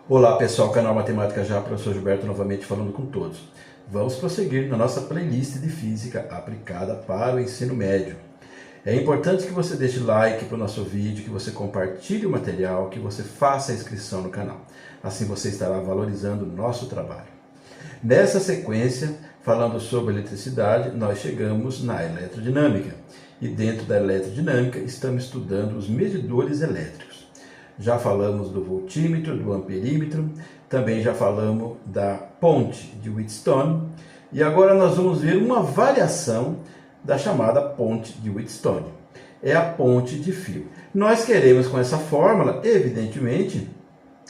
Olá pessoal, canal Matemática Já, professor Gilberto novamente falando com todos. Vamos prosseguir na nossa playlist de Física aplicada para o ensino médio. É importante que você deixe like para o nosso vídeo, que você compartilhe o material, que você faça a inscrição no canal. Assim você estará valorizando o nosso trabalho. Nessa sequência, falando sobre eletricidade, nós chegamos na eletrodinâmica. E dentro da eletrodinâmica estamos estudando os medidores elétricos. Já falamos do voltímetro, do amperímetro, também já falamos da ponte de Wheatstone e agora nós vamos ver uma variação da chamada ponte de Wheatstone. É a ponte de fio. Nós queremos com essa fórmula, evidentemente,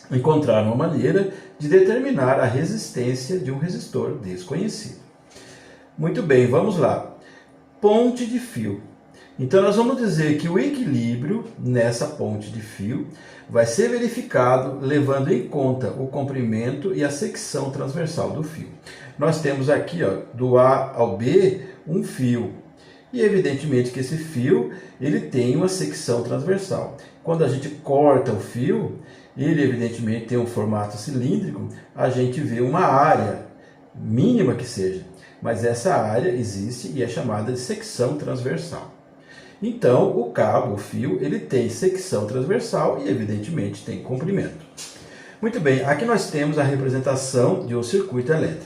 encontrar uma maneira de determinar a resistência de um resistor desconhecido. Muito bem, vamos lá. Ponte de fio. Então nós vamos dizer que o equilíbrio nessa ponte de fio vai ser verificado levando em conta o comprimento e a secção transversal do fio. Nós temos aqui, do A ao B, um fio. E evidentemente que esse fio ele tem uma secção transversal. Quando a gente corta o fio, ele evidentemente tem um formato cilíndrico, a gente vê uma área, mínima que seja, mas essa área existe e é chamada de secção transversal. Então, o cabo, o fio, ele tem secção transversal e, evidentemente, tem comprimento. Muito bem, aqui nós temos a representação de um circuito elétrico.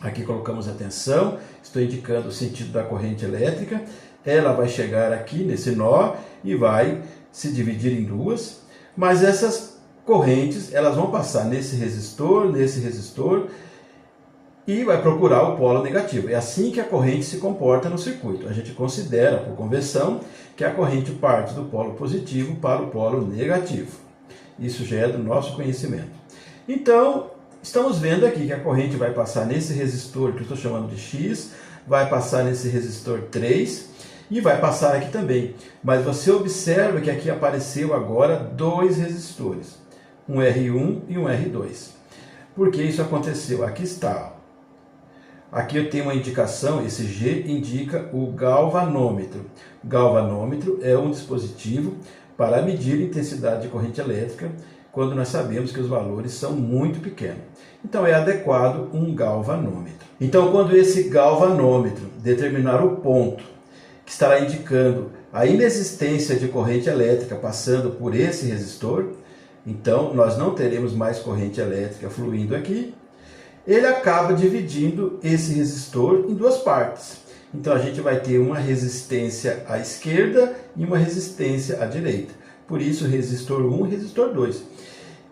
Aqui colocamos a tensão, estou indicando o sentido da corrente elétrica. Ela vai chegar aqui nesse nó e vai se dividir em duas. Mas essas correntes, elas vão passar nesse resistor, e vai procurar o polo negativo. É assim que a corrente se comporta no circuito. A gente considera, por convenção, que a corrente parte do polo positivo para o polo negativo. Isso já é do nosso conhecimento. Então, estamos vendo aqui que a corrente vai passar nesse resistor, que eu estou chamando de X, vai passar nesse resistor 3 e vai passar aqui também. Mas você observa que aqui apareceu agora dois resistores, um R1 e um R2. Por que isso aconteceu? Aqui está. Aqui eu tenho uma indicação, esse G indica o galvanômetro. Galvanômetro é um dispositivo para medir a intensidade de corrente elétrica quando nós sabemos que os valores são muito pequenos. Então é adequado um galvanômetro. Então quando esse galvanômetro determinar o ponto que estará indicando a inexistência de corrente elétrica passando por esse resistor, então nós não teremos mais corrente elétrica fluindo aqui, ele acaba dividindo esse resistor em duas partes. Então a gente vai ter uma resistência à esquerda e uma resistência à direita. Por isso resistor 1 e resistor 2.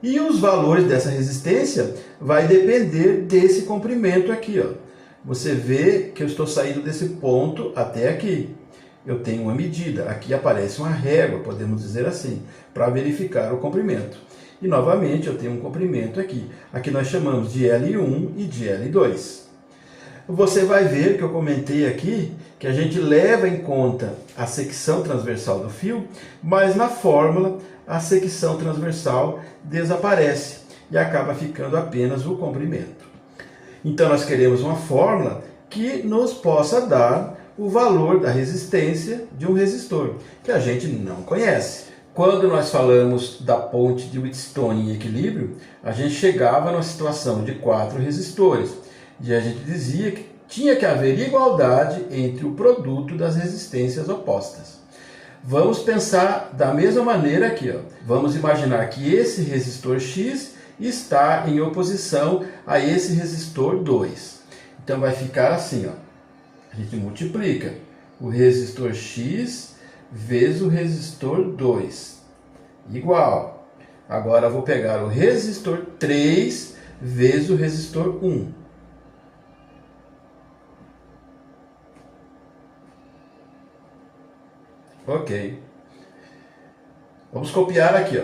E os valores dessa resistência vai depender desse comprimento aqui. Você vê que eu estou saindo desse ponto até aqui. Eu tenho uma medida. Aqui aparece uma régua, podemos dizer assim, para verificar o comprimento. E novamente eu tenho um comprimento aqui. Aqui nós chamamos de L1 e de L2. Você vai ver que eu comentei aqui que a gente leva em conta a secção transversal do fio, mas na fórmula a secção transversal desaparece e acaba ficando apenas o comprimento. Então nós queremos uma fórmula que nos possa dar o valor da resistência de um resistor, que a gente não conhece. Quando nós falamos da ponte de Wheatstone em equilíbrio, a gente chegava numa situação de 4 resistores. E a gente dizia que tinha que haver igualdade entre o produto das resistências opostas. Vamos pensar da mesma maneira aqui. Vamos imaginar que esse resistor X está em oposição a esse resistor 2. Então vai ficar assim. A gente multiplica o resistor X vezes o resistor 2, igual. Agora eu vou pegar o resistor 3 vezes o resistor 1. Ok. Vamos copiar aqui,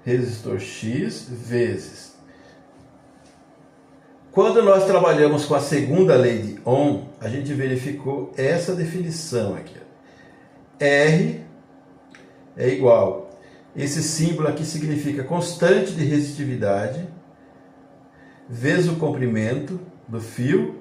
Resistor X vezes. Quando nós trabalhamos com a segunda lei de Ohm, a gente verificou essa definição aqui. R é igual. Esse símbolo aqui significa constante de resistividade vezes o comprimento do fio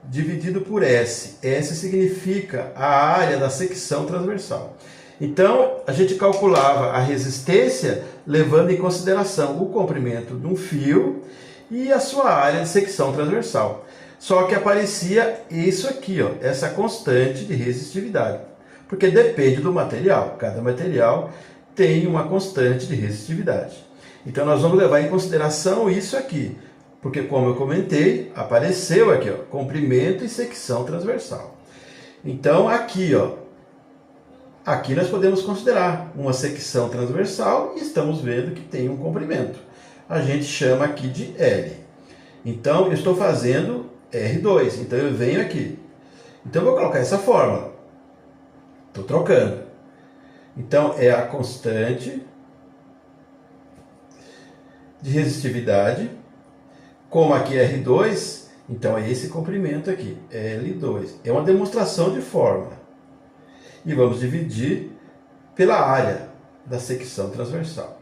dividido por S. S significa a área da secção transversal. Então, a gente calculava a resistência levando em consideração o comprimento de um fio e a sua área de secção transversal. Só que aparecia isso aqui, ó, essa constante de resistividade, porque depende do material. Cada material tem uma constante de resistividade. Então, nós vamos levar em consideração isso aqui, porque, como eu comentei, apareceu aqui, ó, comprimento e secção transversal. Então, aqui, ó, aqui nós podemos considerar uma secção transversal e estamos vendo que tem um comprimento. A gente chama aqui de L. Então, eu estou fazendo R2. Então, eu venho aqui. Então, eu vou colocar essa fórmula. Estou trocando. Então, é a constante de resistividade. Como aqui é R2, então é esse comprimento aqui, L2. É uma demonstração de fórmula. E vamos dividir pela área da secção transversal.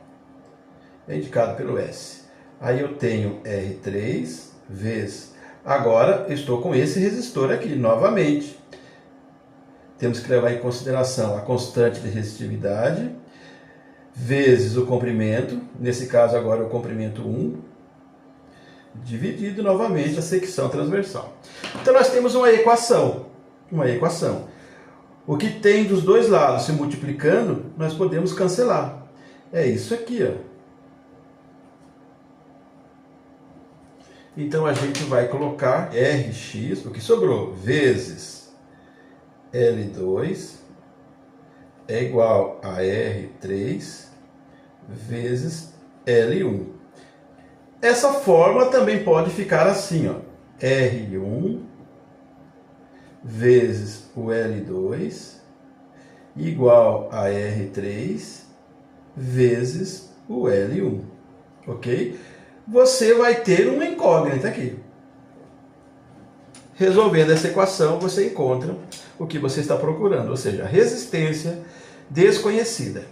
É indicado pelo S. Aí eu tenho R3 vezes... Agora eu estou com esse resistor aqui, novamente. Temos que levar em consideração a constante de resistividade vezes o comprimento. Nesse caso agora é o comprimento 1. Dividido novamente a secção transversal. Então nós temos uma equação. O que tem dos dois lados se multiplicando, nós podemos cancelar. É isso aqui, ó. Então a gente vai colocar Rx, o que sobrou, vezes L2 é igual a R3 vezes L1. Essa fórmula também pode ficar assim, ó, R1 vezes o L2 igual a R3 vezes o L1, ok? Você vai ter uma incógnita aqui. Resolvendo essa equação, você encontra o que você está procurando, ou seja, resistência desconhecida.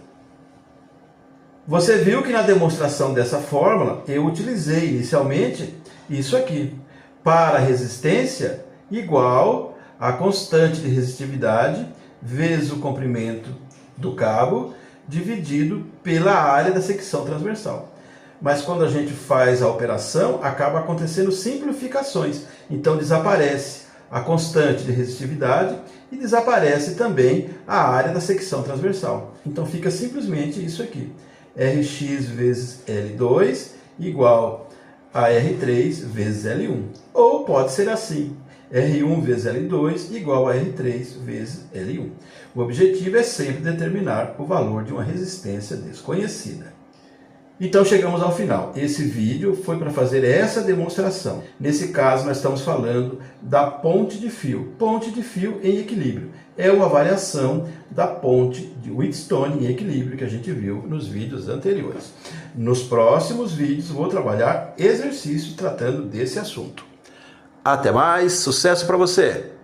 Você viu que na demonstração dessa fórmula, eu utilizei inicialmente isso aqui. Para resistência igual a constante de resistividade vezes o comprimento do cabo dividido pela área da secção transversal. Mas quando a gente faz a operação, acaba acontecendo simplificações. Então desaparece a constante de resistividade e desaparece também a área da secção transversal. Então fica simplesmente isso aqui. Rx vezes L2 igual a R3 vezes L1. Ou pode ser assim, R1 vezes L2 igual a R3 vezes L1. O objetivo é sempre determinar o valor de uma resistência desconhecida. Então chegamos ao final. Esse vídeo foi para fazer essa demonstração. Nesse caso nós estamos falando da ponte de fio. Ponte de fio em equilíbrio. É uma variação da ponte de Wheatstone em equilíbrio que a gente viu nos vídeos anteriores. Nos próximos vídeos vou trabalhar exercícios tratando desse assunto. Até mais, sucesso para você!